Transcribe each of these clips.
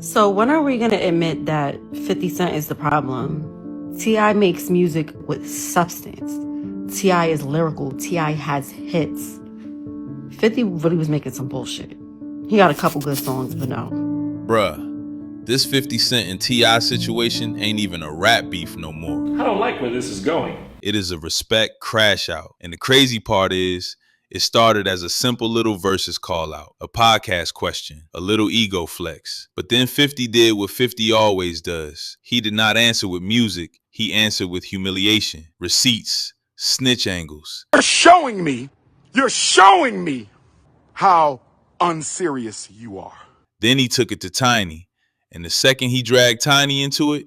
So when are we going to admit that 50 Cent is the problem? T.I makes music with substance. T.I is lyrical. T.I has hits. 50 really was making some bullshit. He got a couple good songs, but no. Bruh, this 50 Cent and T.I situation ain't even a rap beef no more. I don't like where this is going. It is a respect crash out. And the crazy part is, it started as a simple little Verzuz call out, a podcast question, a little ego flex. But then 50 did what 50 always does. He did not answer with music. He answered with humiliation, receipts, snitch angles. You're showing me how unserious you are. Then he took it to Tiny. And the second he dragged Tiny into it,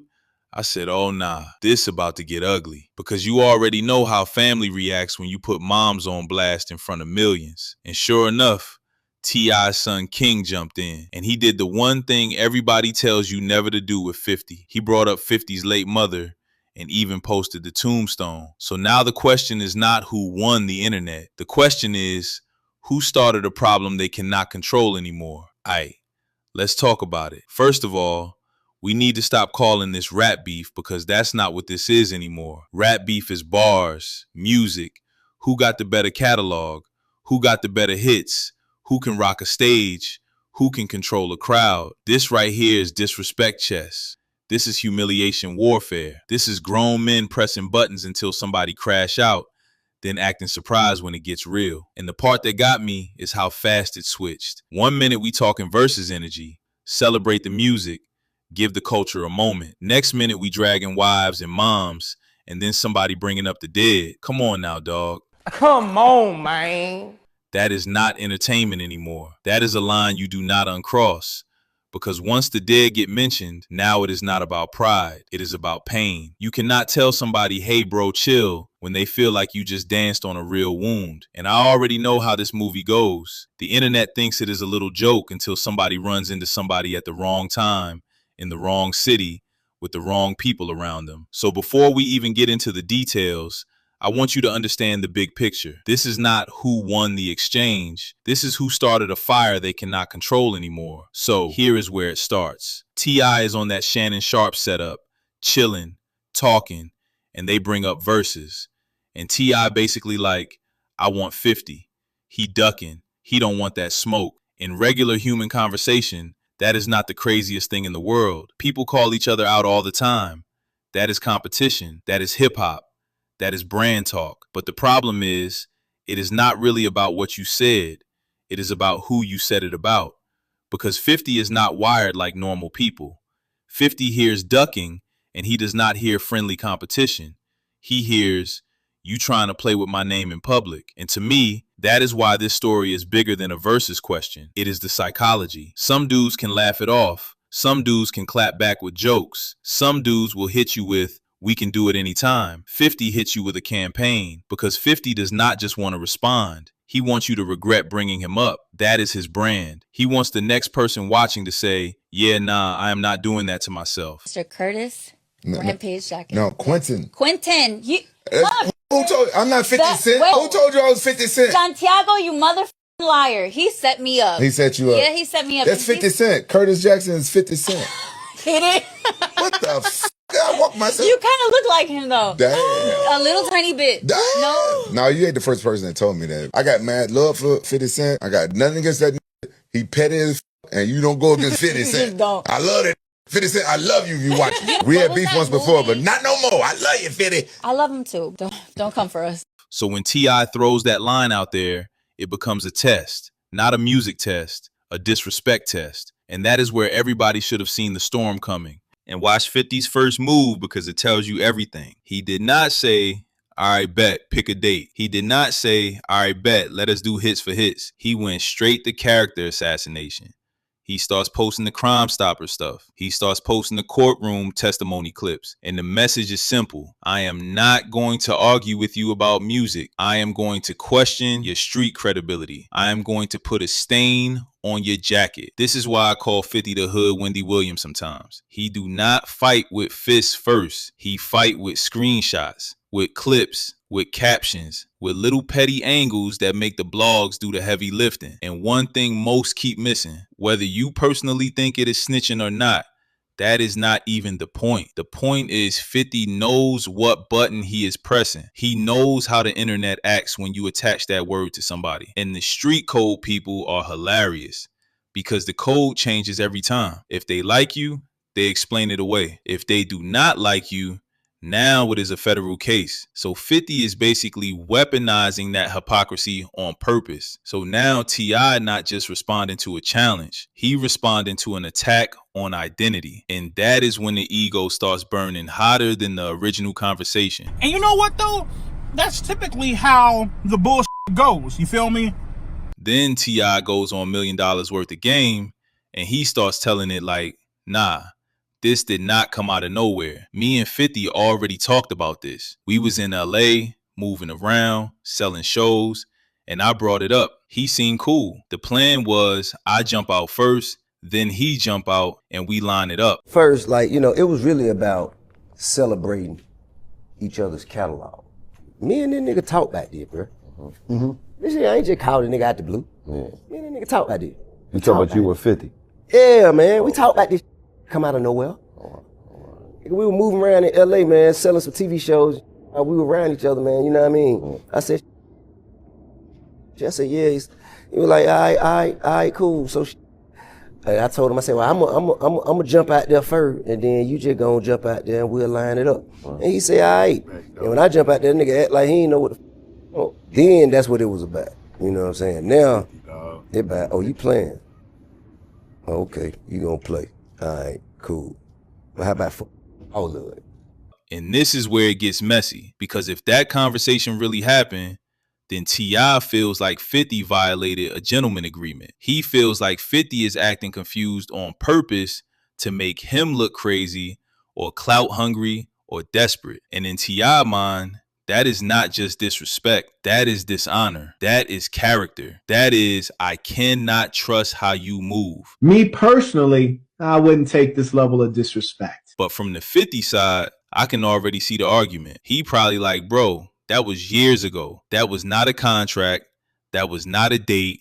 I said, oh nah, this about to get ugly. Because you already know how family reacts when you put moms on blast in front of millions. And sure enough, T.I.'s son King jumped in. And he did the one thing everybody tells you never to do with 50. He brought up 50's late mother and even posted the tombstone. So now the question is not who won the internet. The question is, who started a problem they cannot control anymore? Aight, let's talk about it. First of all, we need to stop calling this rap beef because that's not what this is anymore. Rap beef is bars, music, who got the better catalog, who got the better hits, who can rock a stage, who can control a crowd. This right here is disrespect chess. This is humiliation warfare. This is grown men pressing buttons until somebody crash out, then acting surprised when it gets real. And the part that got me is how fast it switched. 1 minute we talking Verzuz energy, celebrate the music, give the culture a moment. Next minute, we dragging wives and moms, and then somebody bringing up the dead. Come on now, dog. Come on, man. That is not entertainment anymore. That is a line you do not uncross. Because once the dead get mentioned, now it is not about pride. It is about pain. You cannot tell somebody, hey, bro, chill, when they feel like you just danced on a real wound. And I already know how this movie goes. The internet thinks it is a little joke until somebody runs into somebody at the wrong time, in the wrong city, with the wrong people around them. So before we even get into the details, I want you to understand the big picture. This is not who won the exchange. This is who started a fire they cannot control anymore. So here is where it starts. T.I is on that Shannon Sharp setup, chilling, talking, and they bring up Verzuz. And T.I basically like, I want 50. He ducking. He don't want that smoke. In regular human conversation, that is not the craziest thing in the world. People call each other out all the time. That is competition. That is hip hop. That is brand talk. But the problem is, it is not really about what you said. It is about who you said it about. Because 50 is not wired like normal people. 50 hears ducking, and he does not hear friendly competition. He hears, you trying to play with my name in public. And to me, that is why this story is bigger than a Verzuz question. It is the psychology. Some dudes can laugh it off. Some dudes can clap back with jokes. Some dudes will hit you with, we can do it anytime. 50 hits you with a campaign because 50 does not just want to respond. He wants you to regret bringing him up. That is his brand. He wants the next person watching to say, yeah, nah, I am not doing that to myself. Mr. Curtis, Rampage Jacket. No, Quentin. Quentin, you. Who told you? I'm not 50 Cent. Wait. Who told you I was 50 Cent? Santiago, you mother liar. He set me up. He set you up. Yeah, he set me up. That's 50 Cent. Curtis Jackson is 50 Cent. He did. What the f***? I walk myself. You kind of look like him, though. Damn. A little tiny bit. Damn. No. No, you ain't the first person that told me that. I got mad love for 50 Cent. I got nothing against that. He petty as and you don't go against 50 Cent. Just don't. I love that. 50 Cent, I love you if you watch it. We had beef once before, but not no more. I love you, 50. I love him, too. Don't come for us. So when T.I throws that line out there, it becomes a test, not a music test, a disrespect test. And that is where everybody should have seen the storm coming. And watch 50's first move because it tells you everything. He did not say, all right, bet, pick a date. He did not say, all right, bet, let us do hits for hits. He went straight to character assassination. He starts posting the Crime Stopper stuff. He starts posting the courtroom testimony clips. And the message is simple. I am not going to argue with you about music. I am going to question your street credibility. I am going to put a stain on your jacket. This is why I call 50 the hood Wendy Williams sometimes. He do not fight with fists first. He fight with screenshots. with clips, with captions, with little petty angles that make the blogs do the heavy lifting. And one thing most keep missing, whether you personally think it is snitching or not, that is not even the point. The point is 50 knows what button he is pressing. He knows how the internet acts when you attach that word to somebody. And the street code people are hilarious because the code changes every time. If they like you, they explain it away. If they do not like you, now it is a federal case. So 50 is basically weaponizing that hypocrisy on purpose. So now T.I. not just responding to a challenge, he responding to an attack on identity. And that is when the ego starts burning hotter than the original conversation. And you know what though? That's typically how the bullshit goes. You feel me? Then T.I. goes on $1 million worth of game and he starts telling it like, nah, this did not come out of nowhere. Me and 50 already talked about this. We was in LA, moving around, selling shows, and I brought it up. He seemed cool. The plan was I jump out first, then he jump out, and we line it up. First, like, you know, it was really about celebrating each other's catalog. Me and that nigga talk back there, bro. This shit, I ain't just called a nigga out the blue. Yeah. Me and that nigga talk back there. You talking about you with 50? Yeah, man, we talk about this come out of nowhere. We were moving around in LA, man, selling some TV shows. We were around each other, man, you know what I mean? I said, yeah, he was like, all right, cool. So I told him, I said, well, I'm gonna jump out there first, and then you just gonna jump out there and we'll line it up. And he said, all right. And when I jump out there, nigga act like he ain't know what the then that's what it was about. You know what I'm saying? Now, it about, oh, you playing? Okay, you gonna play. All right, cool. Well, how about all of it? And this is where it gets messy, because if that conversation really happened, then T.I. feels like 50 violated a gentleman agreement. He feels like 50 is acting confused on purpose to make him look crazy or clout hungry or desperate. And in T.I. mind, that is not just disrespect. That is dishonor. That is character. That is, I cannot trust how you move. Me personally, I wouldn't take this level of disrespect. But from the 50 side, I can already see the argument. He probably like, bro, that was years ago. That was not a contract. That was not a date.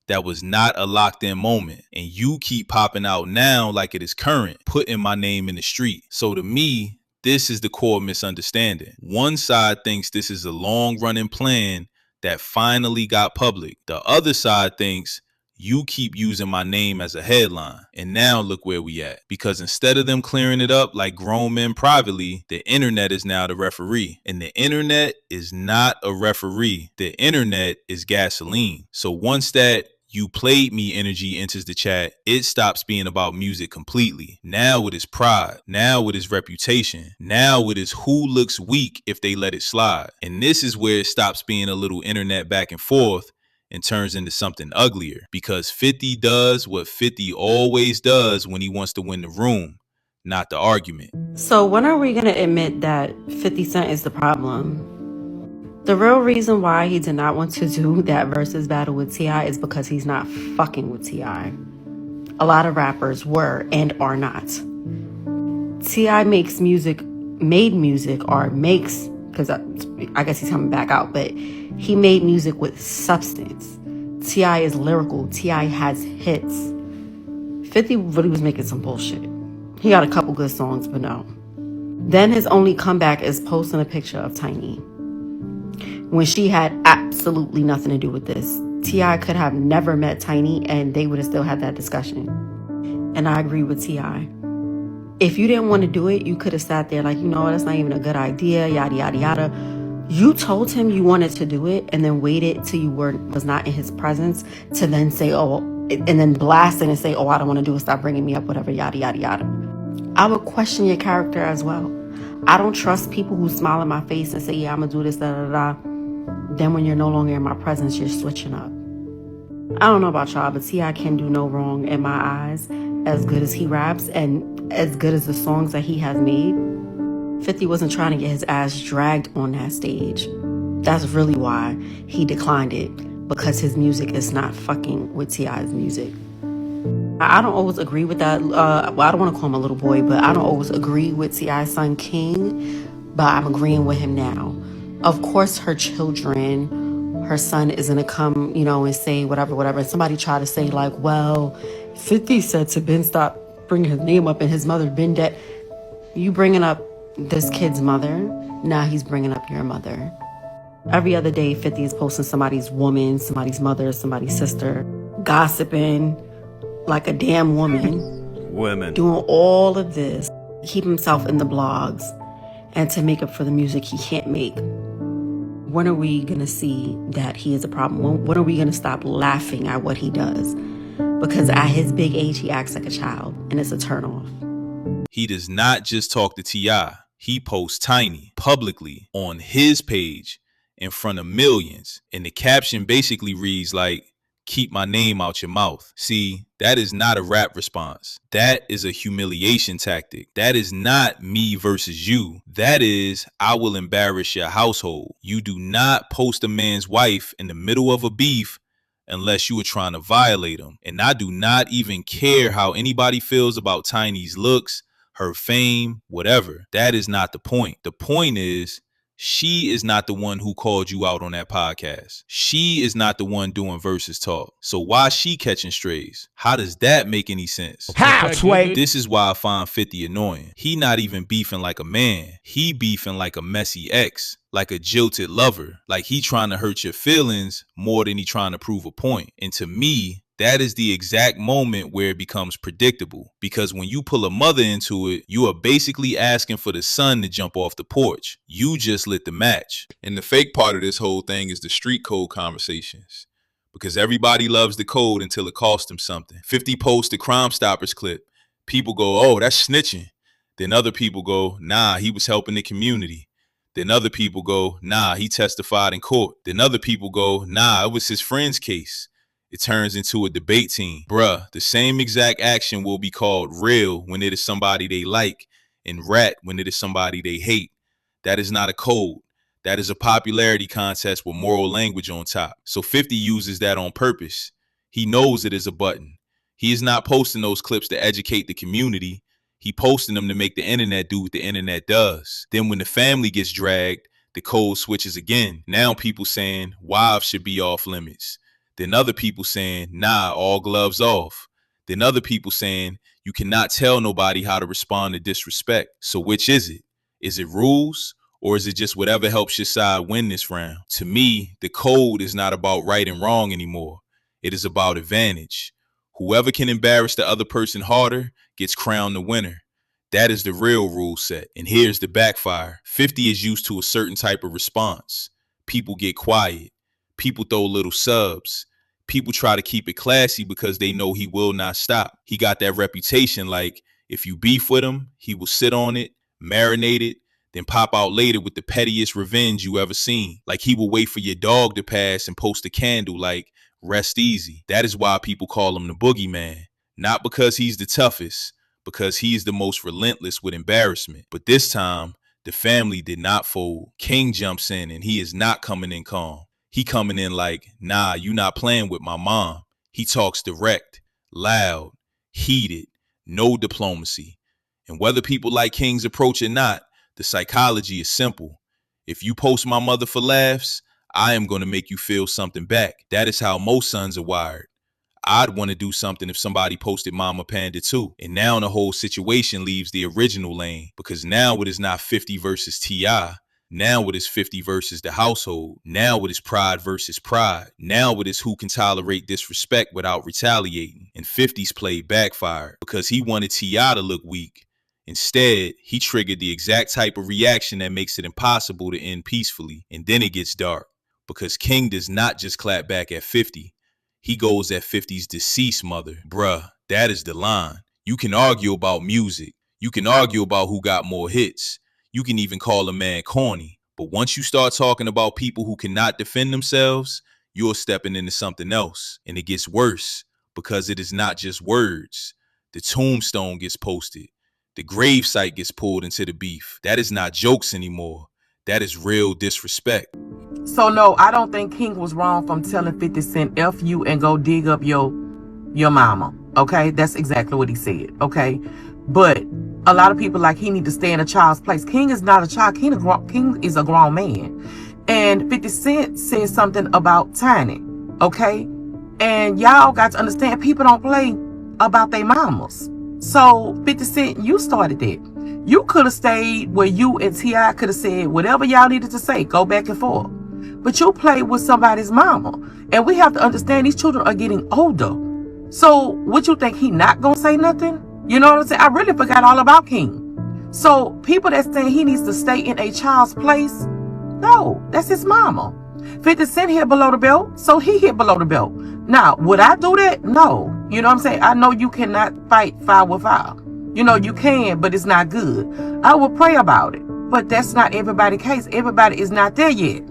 That was not a locked in moment. And you keep popping out now like it is current, putting my name in the street. So to me, this is the core misunderstanding. One side thinks this is a long running plan that finally got public. The other side thinks you keep using my name as a headline. And now look where we at. Because instead of them clearing it up like grown men privately, the internet is now the referee. And the internet is not a referee. The internet is gasoline. So once that you played me energy enters the chat, it stops being about music completely. Now it is pride. Now it is reputation. Now it is who looks weak if they let it slide. And this is where it stops being a little internet back and forth and turns into something uglier, because 50 does what 50 always does when he wants to win the room, not the argument. So when are we going to admit that 50 Cent is the problem? The real reason why he did not want to do that Verzuz battle with T.I. is because he's not fucking with T.I. A lot of rappers were and are not. T.I. made music, or makes, because I guess he's coming back out, but he made music with substance. T.I. is lyrical. T.I. has hits. 50 really was making some bullshit. He got a couple good songs, but no. Then his only comeback is posting a picture of Tiny, when she had absolutely nothing to do with this. T.I. could have never met Tiny and they would have still had that discussion. And I agree with T.I. If you didn't want to do it, you could have sat there like, you know, that's not even a good idea, yada, yada, yada. You told him you wanted to do it and then waited till you was not in his presence to then say, oh, and then blast it and say, oh, I don't want to do it, stop bringing me up, whatever, yada, yada, yada. I would question your character as well. I don't trust people who smile in my face and say, yeah, I'm going to do this, da, da, da. Then when you're no longer in my presence, you're switching up. I don't know about y'all, but T.I. can do no wrong in my eyes. As good as he raps and as good as the songs that he has made, 50 wasn't trying to get his ass dragged on that stage. That's really why he declined it, because his music is not fucking with T.I.'s music. I don't always agree with that. Well, I don't want to call him a little boy, but I don't always agree with T.I.'s son King. but I'm agreeing with him now. Of course, her children, her son is gonna come, and say whatever. And somebody try to say like, well, 50 said to Ben stop bringing his name up and his mother been dead. You bringing up this kid's mother, now he's bringing up your mother. Every other day, 50 is posting somebody's woman, somebody's mother, somebody's sister, gossiping like a damn woman. Doing all of this, keep himself in the blogs, and to make up for the music he can't make. When are we gonna see that he is a problem? When are we gonna stop laughing at what he does? Because at his big age, he acts like a child, and it's a turnoff. He does not just talk to T.I. He posts Tiny publicly on his page in front of millions. And the caption basically reads like, keep my name out your mouth. See, that is not a rap response. That is a humiliation tactic. That is not me versus you. That is, I will embarrass your household. You do not post a man's wife in the middle of a beef unless you were trying to violate him. And I do not even care how anybody feels about Tiny's looks, her fame, whatever. That is not the point. The point is, she is not the one who called you out on that podcast. She is not the one doing Verzuz talk. So why is she catching strays? How does that make any sense? How, Sway? This is why I find 50 annoying. He not even beefing like a man. He beefing like a messy ex, like a jilted lover. Like he trying to hurt your feelings more than he trying to prove a point. And to me, that is the exact moment where it becomes predictable. Because when you pull a mother into it, you are basically asking for the son to jump off the porch. You just lit the match. And the fake part of this whole thing is the street code conversations. Because everybody loves the code until it costs them something. 50 posts the Crime Stoppers clip. People go, oh, that's snitching. Then other people go, nah, he was helping the community. Then other people go, nah, he testified in court. Then other people go, nah, it was his friend's case. It turns into a debate team. Bruh, the same exact action will be called real when it is somebody they like and rat when it is somebody they hate. That is not a code. That is a popularity contest with moral language on top. So 50 uses that on purpose. He knows it is a button. He is not posting those clips to educate the community. He posting them to make the internet do what the internet does. Then when the family gets dragged, the code switches again. Now people saying wives should be off limits. Then other people saying, nah, all gloves off. Then other people saying, you cannot tell nobody how to respond to disrespect. So which is it? Is it rules or is it just whatever helps your side win this round? To me, the code is not about right and wrong anymore. It is about advantage. Whoever can embarrass the other person harder gets crowned the winner. That is the real rule set. And here's the backfire. 50 is used to a certain type of response. People get quiet. People throw little subs. People try to keep it classy because they know he will not stop. He got that reputation like if you beef with him, he will sit on it, marinate it, then pop out later with the pettiest revenge you ever seen. Like he will wait for your dog to pass and post a candle like rest easy. That is why people call him the boogeyman. Not because he's the toughest, because he's the most relentless with embarrassment. But this time, the family did not fold. King jumps in and he is not coming in calm. He coming in like, nah, you not playing with my mom. He talks direct, loud, heated, no diplomacy. And whether people like King's approach or not, the psychology is simple. If you post my mother for laughs, I am going to make you feel something back. That is how most sons are wired. I'd want to do something if somebody posted Mama Panda too. And now the whole situation leaves the original lane because now it is not 50 versus T.I. Now it is 50 versus the household. Now it is pride versus pride. Now it is who can tolerate disrespect without retaliating. And 50's play backfired because he wanted T.I. to look weak. Instead, he triggered the exact type of reaction that makes it impossible to end peacefully. And then it gets dark because King does not just clap back at 50. He goes at 50's deceased mother. Bruh, that is the line. You can argue about music. You can argue about who got more hits. You can even call a man corny. But once you start talking about people who cannot defend themselves, you're stepping into something else. And it gets worse because it is not just words. The tombstone gets posted. The gravesite gets pulled into the beef. That is not jokes anymore. That is real disrespect. So no, I don't think King was wrong from telling 50 Cent F you and go dig up your mama. Okay, that's exactly what he said. Okay, but A lot of people like he need to stay in a child's place. King is not a child. King is a grown man. And 50 Cent said something about Tiny, okay? And y'all got to understand, people don't play about their mamas. So 50 Cent, you started that. You could have stayed where you and T.I. could have said whatever y'all needed to say, go back and forth. But you played with somebody's mama. And we have to understand these children are getting older. So what you think, he not gonna say nothing? You know what I'm saying? I really forgot all about King. So people that saying he needs to stay in a child's place, no, that's his mama. 50 Cent hit below the belt, so he hit below the belt. Now, would I do that? No. You know what I'm saying? I know you cannot fight fire with fire. You know, you can, but it's not good. I will pray about it, but that's not everybody's case. Everybody is not there yet.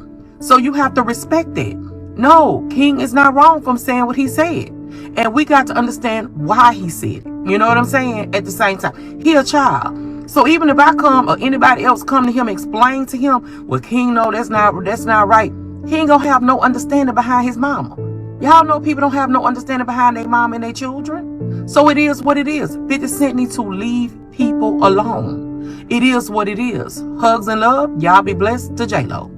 So you have to respect that. No, King is not wrong from saying what he said. And we got to understand why he said it. You know what I'm saying? At the same time, he a child. So even if I come or anybody else come to him, explain to him, well, King, no, that's not right. He ain't gonna have no understanding behind his mama. Y'all know people don't have no understanding behind their mom and their children. So it is what it is. 50 Cent needs to leave people alone. It is what it is. Hugs and love. Y'all be blessed. To J-Lo.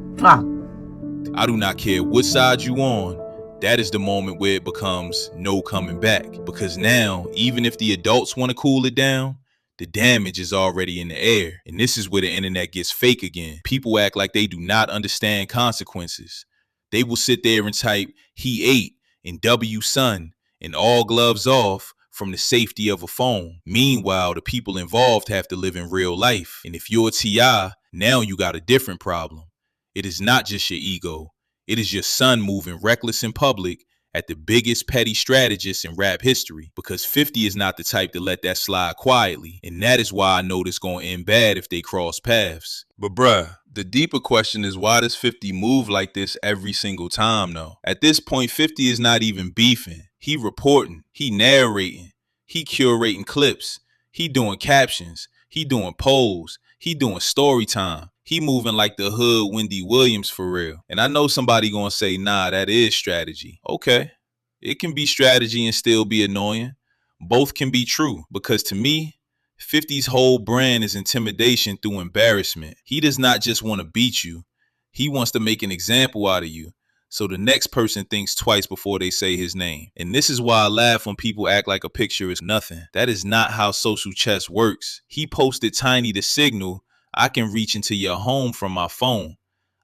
I do not care what side you on. That is the moment where it becomes no coming back. Because now, even if the adults want to cool it down, the damage is already in the air. And this is where the internet gets fake again. People act like they do not understand consequences. They will sit there and type, he ate, and W son, and all gloves off from the safety of a phone. Meanwhile, the people involved have to live in real life. And if you're T.I, now you got a different problem. It is not just your ego. It is your son moving reckless in public at the biggest petty strategist in rap history, because 50 is not the type to let that slide quietly. And that is why I know this going to end bad if they cross paths. But bruh, the deeper question is, why does 50 move like this every single time though? At this point, 50 is not even beefing. He reporting, he narrating, he curating clips, he doing captions, he doing polls, he doing story time. He moving like the hood Wendy Williams for real. And I know somebody gonna say, nah, that is strategy. Okay, it can be strategy and still be annoying. Both can be true, because to me, 50's whole brand is intimidation through embarrassment. He does not just want to beat you. He wants to make an example out of you, so the next person thinks twice before they say his name. And this is why I laugh when people act like a picture is nothing. That is not how social chess works. He posted Tiny the signal, I can reach into your home from my phone.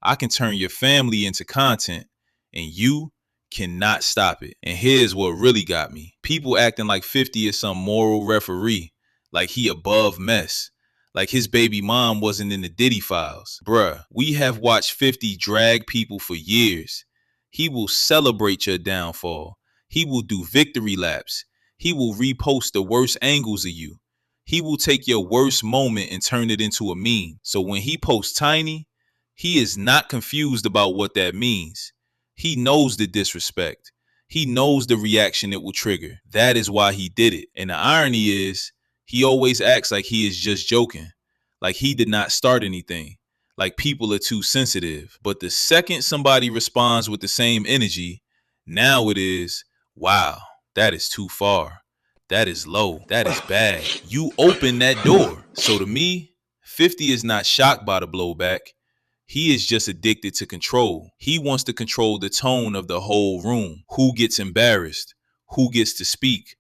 I can turn your family into content, and you cannot stop it. And here's what really got me. People acting like 50 is some moral referee, like he above mess, like his baby mom wasn't in the Diddy files. Bruh, we have watched 50 drag people for years. He will celebrate your downfall. He will do victory laps. He will repost the worst angles of you. He will take your worst moment and turn it into a meme. So when he posts Tiny, he is not confused about what that means. He knows the disrespect. He knows the reaction it will trigger. That is why he did it. And the irony is, he always acts like he is just joking, like he did not start anything, like people are too sensitive. But the second somebody responds with the same energy, now it is, wow, that is too far. That is low. That is bad. You open that door. So to me, 50 is not shocked by the blowback. He is just addicted to control. He wants to control the tone of the whole room. Who gets embarrassed? Who gets to speak?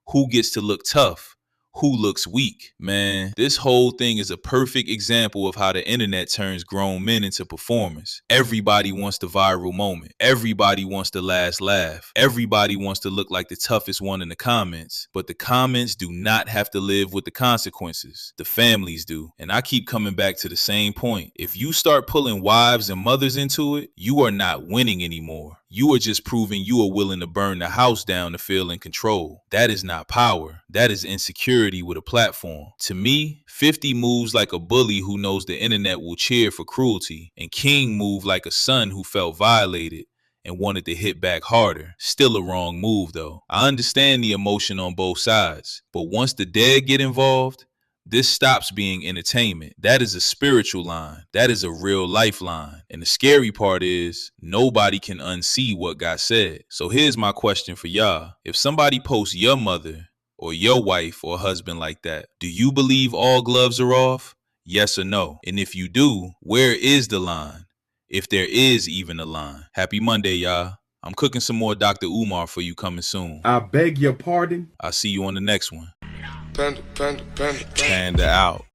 Who gets to look tough? Who looks weak? Man, this whole thing is a perfect example of how the internet turns grown men into performers. Everybody wants the viral moment. Everybody wants the last laugh. Everybody wants to look like the toughest one in the comments. But the comments do not have to live with the consequences. The families do. And I keep coming back to the same point. If you start pulling wives and mothers into it, you are not winning anymore. You are just proving you are willing to burn the house down to feel in control. That is not power. That is insecurity with a platform. To me, 50 moves like a bully who knows the internet will cheer for cruelty, and King moved like a son who felt violated and wanted to hit back harder. Still a wrong move though. I understand the emotion on both sides, but once the dead get involved, this stops being entertainment. That is a spiritual line. That is a real lifeline. And the scary part is nobody can unsee what got said. So here's my question for y'all. If somebody posts your mother or your wife or husband like that? Do you believe all gloves are off? Yes or no? And if you do, where is the line? If there is even a line. Happy Monday, y'all. I'm cooking some more Dr. Umar for you coming soon. I beg your pardon? I'll see you on the next one. Panda, panda, panda, panda. Panda out.